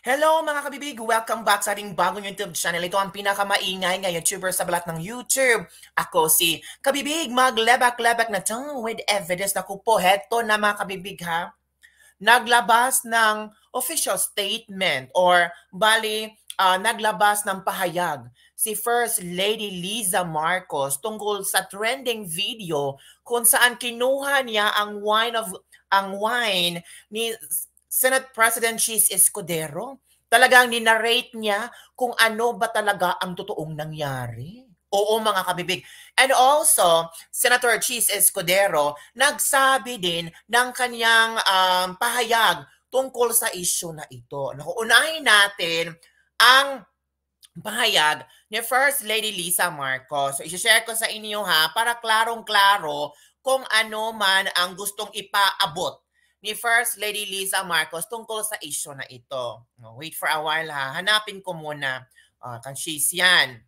Hello mga kabibig! Welcome back sa ating bagong YouTube channel. Ito ang pinakamaingay na YouTuber sa balat ng YouTube. Ako si Kabibig, maglebak-lebak na to with evidence na po. Heto na mga kabibig ha. Naglabas ng official statement or naglabas ng pahayag si First Lady Liza Marcos tungkol sa trending video kung saan kinuha niya ang wine ni Senate President Cheese Escudero. Talagang ninarrate niya kung ano ba talaga ang totoong nangyari. Oo mga kabibig. And also, Senator Cheese Escudero nagsabi din ng kanyang pahayag tungkol sa issue na ito. Unahin natin ang pahayag ni First Lady Liza Marcos. So, isi-share ko sa inyo ha para klarong-klaro kung ano man ang gustong ipaabot ni First Lady Liza Marcos tungkol sa issue na ito. Wait for a while ha. Hanapin ko muna. Kanshis yan.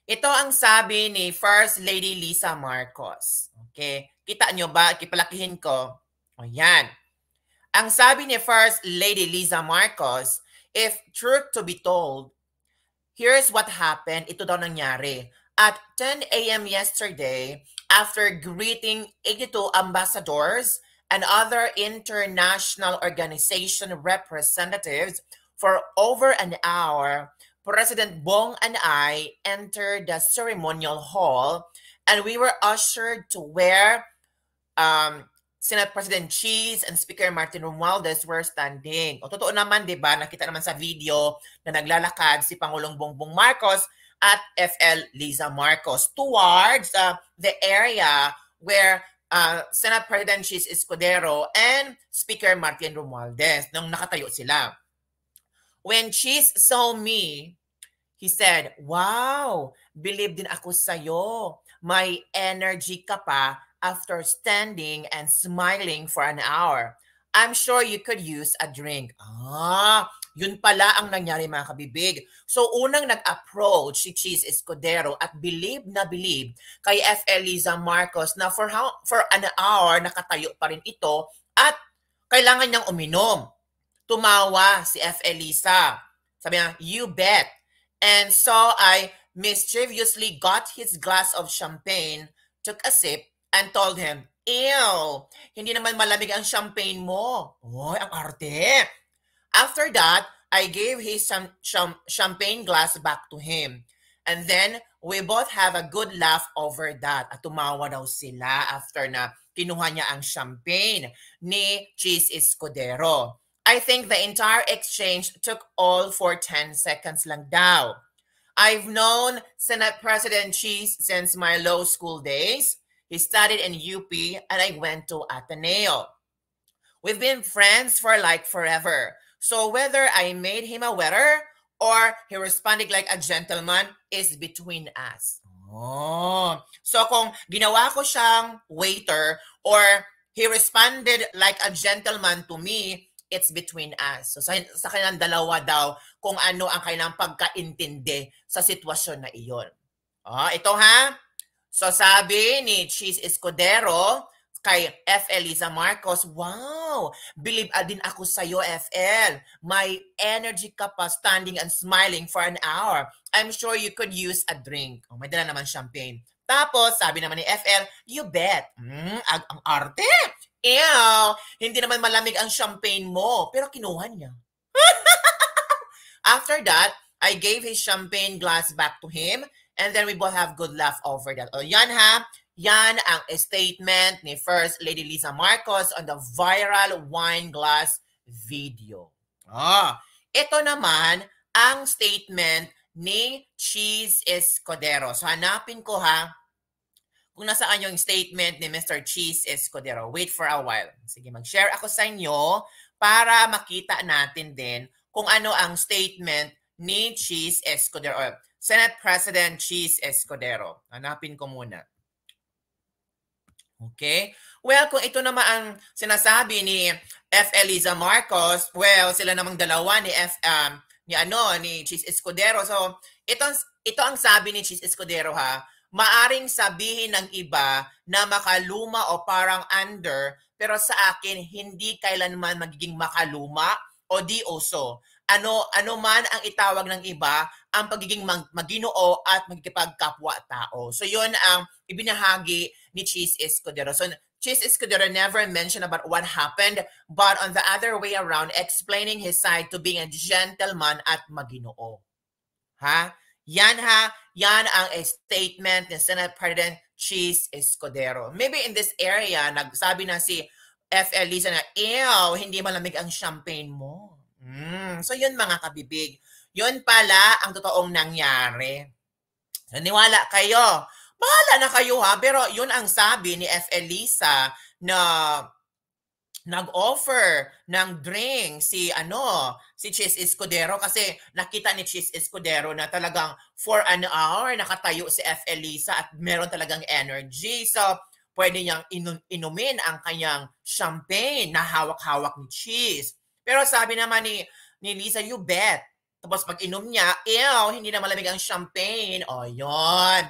Ito ang sabi ni First Lady Liza Marcos. Okay? Kita nyo ba? Kipalakihin ko. O yan. Ang sabi ni First Lady Liza Marcos, if truth to be told, here's what happened. Ito daw nangyari. At 10 a.m. yesterday, after greeting 82 ambassadors and other international organization representatives for over an hour, President Bong and I entered the ceremonial hall and we were ushered to where Senate President Cheese and Speaker Martin Romualdez were standing. O totoo naman, di ba? Nakita naman sa video na naglalakad si Pangulong Bongbong Marcos at FL Liza Marcos towards the area where Senate President Cheese Escudero and Speaker Martin Romualdez nung nakatayo sila. When Cheese saw me, he said, "Wow, believe din ako sa'yo. May energy ka pa after standing and smiling for an hour. I'm sure you could use a drink." Yun pala ang nangyari mga kabibig. So unang nag-approach si Cheese Escudero at believe na believe kay FL Liza Marcos na for an hour nakatayo pa rin ito at kailangan niyang uminom. Tumawa si FL Liza. Sabi niya, "You bet." And so I mischievously got his glass of champagne, took a sip, and told him, "Ew, hindi naman malamig ang champagne mo." Oy, ang arte. After that, I gave his champagne glass back to him. And then, we both have a good laugh over that. At tumawa daw sila after na kinuha niya ang champagne ni Cheese Escudero. I think the entire exchange took all for 10 seconds lang daw. I've known Senate President Cheese since my law school days. He studied in UP and I went to Ateneo. We've been friends for like forever. So whether I made him a waiter or he responded like a gentleman is between us. So kung ginawa ko siyang waiter or he responded like a gentleman to me, it's between us. So sa kanilang dalawa daw kung ano ang kanilang pagkaintindi sa sitwasyon na iyon. Ito ha. So sabi ni Cheese Escudero kay FL Liza Marcos, "Wow, believe din ako sa'yo, FL. May energy ka pa standing and smiling for an hour. I'm sure you could use a drink." May dala naman champagne. Tapos, sabi naman ni FL, "You bet." Ang arte. Ew, hindi naman malamig ang champagne mo. Pero kinuha niya. After that, I gave his champagne glass back to him and then we both have good laugh over that. Yan ha. Yan ang statement ni First Lady Liza Marcos on the viral wine glass video. Ito naman ang statement ni Cheese Escudero. So hanapin ko ha kung nasaan yung statement ni Mr. Cheese Escudero. Wait for a while. Sige, mag-share ako sa inyo para makita natin din kung ano ang statement ni Cheese Escudero or Senate President Cheese Escudero. Hanapin ko muna. Okay? Well, kung ito naman ang sinasabi ni FL Liza Marcos, well, sila namang dalawa ni Cheese Escudero. So, ito ang sabi ni Cheese Escudero ha. Maaring sabihin ng iba na makaluma o parang under, pero sa akin hindi kailanman magiging makaluma o di uso. Ano man ang itawag ng iba, ang pagiging maginoo at magkipagkapwa-tao. So yun ang ibinahagi ni Cheese Escudero. So Cheese Escudero never mentioned about what happened, but on the other way around, explaining his side to being a gentleman at maginoo. Ha? Yan ang statement ni Senate President Cheese Escudero. Maybe in this area, nagsabi na si FL Lisa na, ew, hindi malamig ang champagne mo. So yun mga kabibig. Yun pala ang totoong nangyari. Naniwala kayo. Bahala na kayo ha, pero yun ang sabi ni FL Lisa na nag-offer ng drink si Cheese Escudero kasi nakita ni Cheese Escudero na talagang for an hour nakatayo si F. Elisa at meron talagang energy. So, pwede niyang inumin ang kanyang champagne na hawak-hawak ni Cheese. Pero sabi naman ni Lisa, you bet. Tapos pag inom niya, ew, hindi na malamig ang champagne. O, yun.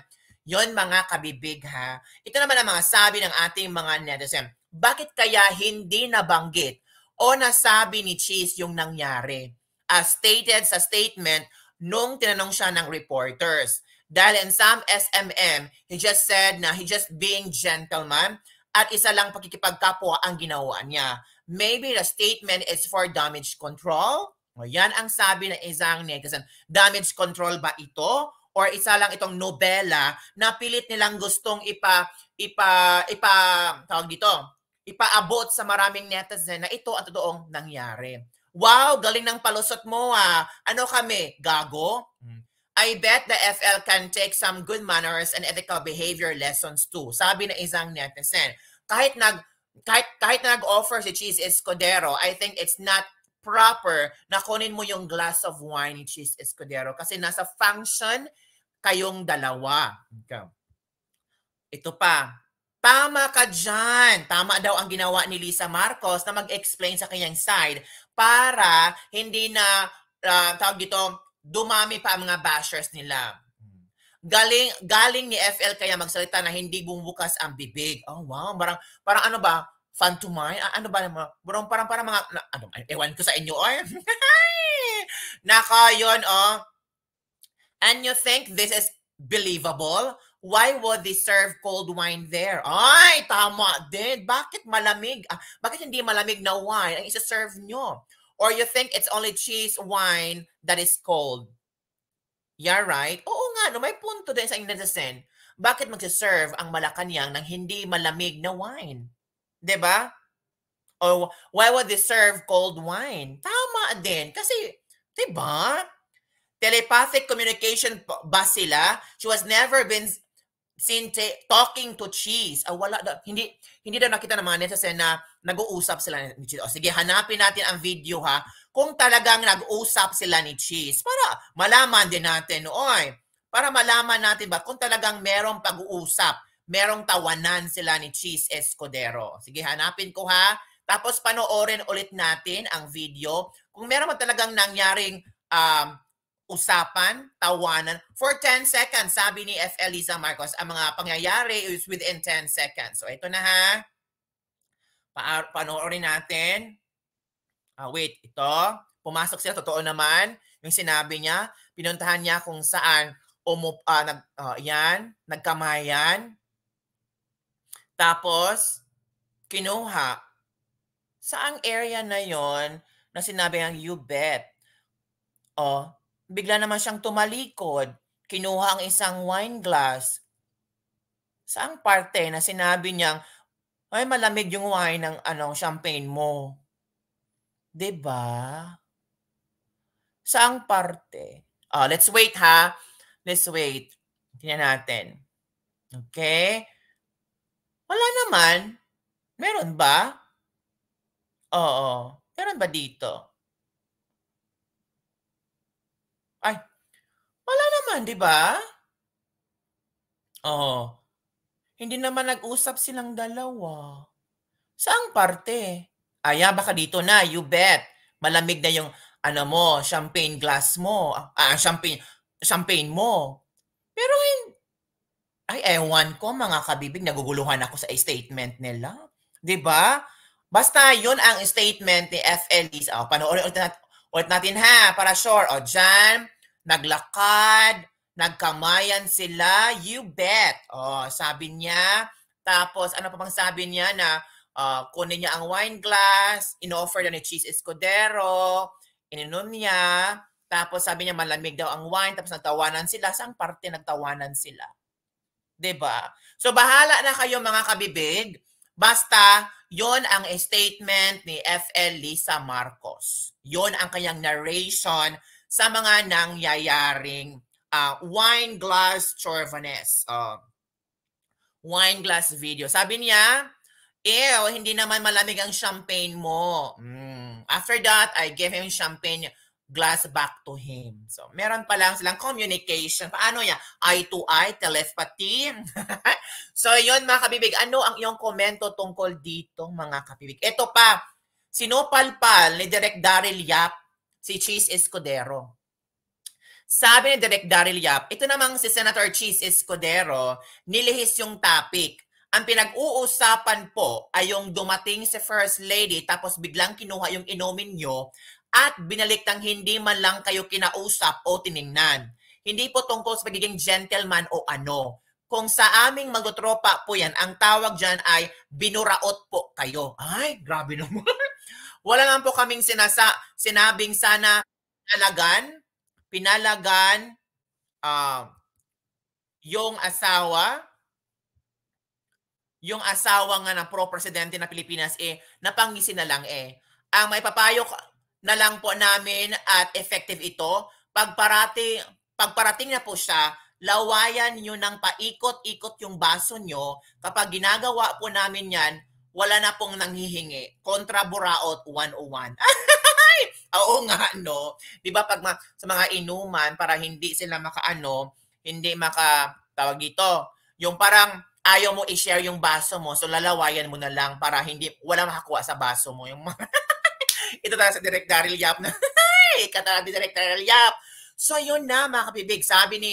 Yun mga kabibig ha. Ito naman ang mga sabi ng ating mga netizen. Bakit kaya hindi nabanggit o nasabi ni Cheese yung nangyari? As stated sa statement nung tinanong siya ng reporters. Dahil in some SMM, he just said na he just being gentleman at isa lang pakikipagkapwa ang ginawa niya. Maybe the statement is for damage control? O yan ang sabi ng isang netizen. Damage control ba ito? Or isa lang itong nobela na pilit nilang gustong tawag dito, ipaabot sa maraming netizen na ito ang totoong nangyari. Wow, galing ng palusot mo ah. Ano kami, gago? I bet the FL can take some good manners and ethical behavior lessons too. Sabi na isang netizen. Kahit nag-offer si Cheese Escudero, I think it's not proper na kunin mo yung glass of wine ni Cheese Escudero kasi nasa function kayong dalawa. Ito pa. Tama ka dyan. Tama daw ang ginawa ni Lisa Marcos na mag-explain sa kanyang side para hindi na, tawag dito, dumami pa ang mga bashers nila. Galing ni FL kaya magsalita na hindi bumubukas ang bibig. Oh, wow. Parang ano ba? Fun to mine? Ano ba naman? Parang mga, ewan ko sa inyo, or? Naka, yun, oh. And you think this is believable? Why would they serve cold wine there? Ay, tama din. Bakit malamig? Bakit hindi malamig na wine ang isa-serve nyo? Or you think it's only cheese wine that is cold? Yeah, right? Oo nga, no, may punto din sa netizen. Bakit magsiserve ang Malacanang ng hindi malamig na wine? Diba? Or why would they serve cold wine? Tama din. Kasi, diba? Telepathic communication ba sila? She was never been seen talking to Cheese. Wala daw, hindi daw nakita ng mga netizen na nag-uusap sila ni Cheese. O sige, hanapin natin ang video ha. Kung talagang nag-usap sila ni Cheese para malaman din natin, para malaman natin ba kung talagang merong pag-uusap, merong tawanan sila ni Cheese Escudero. Sige, hanapin ko ha. Tapos panoorin ulit natin ang video. Kung meron man talagang nangyaring usapan, tawanan, for 10 seconds, sabi ni F. Elisa Marcos, ang mga pangyayari is within 10 seconds. So, ito na ha. Panoorin natin. Wait, ito. Pumasok sila, totoo naman. Yung sinabi niya, pinuntahan niya kung saan nagkamayan. Tapos, kinuha. Saang area na yon na sinabi ang you bet? Bigla naman siyang tumalikod. Kinuha ang isang wine glass. Saang parte na sinabi niyang, ay malamig yung wine ng champagne mo? 'Di ba? Saang parte? Let's wait ha. Let's wait. Tingnan natin. Okay? Wala naman. Meron ba? Oo. Meron ba dito? Ay, wala naman, di ba? Hindi naman nag-usap silang dalawa. Saang parte? Baka dito na, you bet. Malamig na yung, champagne glass mo. Champagne mo. Pero, ewan ko, mga kabibig, naguguluhan ako sa statement nila. Di ba? Basta yun ang statement ni FL Liza. O, panoorin ulit natin ha, para sure. O, dyan, naglakad, nagkamayan sila, you bet. O, sabi niya, tapos ano pa bang sabi niya na kunin niya ang wine glass, in-offer na ni Cheese Escudero, ininom niya, tapos sabi niya malamig daw ang wine, tapos nagtawanan sila. Saan parte nagtawanan sila? 'Di ba? So bahala na kayo mga kabibig. Basta yon ang statement ni FL Liza Marcos. Yon ang kanyang narration sa mga nangyayaring wine glass chauvinist. Wine glass video. Sabi niya, ew, hindi naman malamig ang champagne mo. After that, I gave him champagne glass back to him. So, meron pa lang silang communication. Paano niya? Eye to eye, telepathy. So, yun mga kabibig. Ano ang iyong komento tungkol dito mga kabibig? Ito pa, sinupalpal ni Direk Daryl Yap si Cheese Escudero. Sabi ni Direk Daryl Yap, ito namang si Senator Cheese Escudero, nilihis yung topic. Ang pinag-uusapan po ay yung dumating si First Lady tapos biglang kinuha yung inumin nyo at binalik ng hindi man lang kayo kinausap o tiningnan. Hindi po tungkol sa pagiging gentleman o ano. Kung sa aming magtotropa po yan, ang tawag dyan ay binuraot po kayo. Ay, grabe naman. Wala naman po kaming sinabing sana pinalagan yung asawa nga ng pro-presidente na Pilipinas napangisin na lang Ang may papayo na lang po namin at effective ito, pagparating na po siya, lawayan nyo ng paikot-ikot yung baso nyo. Kapag ginagawa po namin yan, wala na pong nanghihingi. Kontra Buraot 101. Oo nga, no? Di ba pag sa mga inuman, para hindi sila tawag dito, yung parang ayaw mo i-share yung baso mo, so lalawayan mo na lang para wala makakuha sa baso mo. Yung ito talaga sa Direk Daryl Yap na, katara ni Direk Daryl Yap. So yun na mga kapibig, sabi ni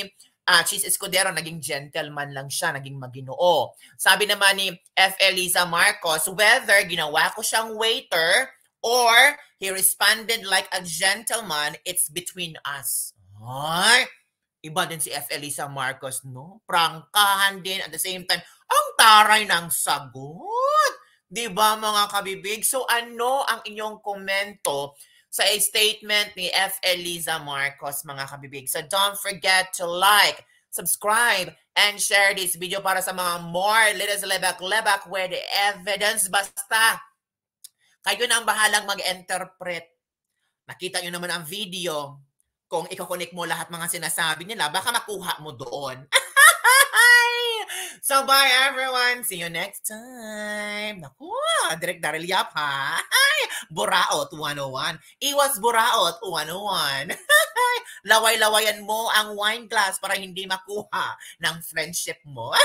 Cheese Escudero, naging gentleman lang siya, naging maginoo. Sabi naman ni FL Liza Marcos, whether ginawa ko siyang waiter or he responded like a gentleman, it's between us. Ay, iba din si FL Liza Marcos, no? Prangkahan din at the same time, ang taray ng sagot. Diba mga kabibig? So ano ang inyong komento sa statement ni FL Liza Marcos mga kabibig? So don't forget to like, subscribe, and share this video para sa mga more latest lebak-lebak with evidence. Basta kayo na ang bahalang mag-interpret. Nakita nyo naman ang video. Kung iko-connect mo lahat mga sinasabi nila, baka makuha mo doon. So, bye everyone. See you next time. Naku, Direk Daryl Yap ha. Buraot 101. Iwas Buraot 101. Laway-lawayan mo ang wine glass para hindi makuha ng friendship mo.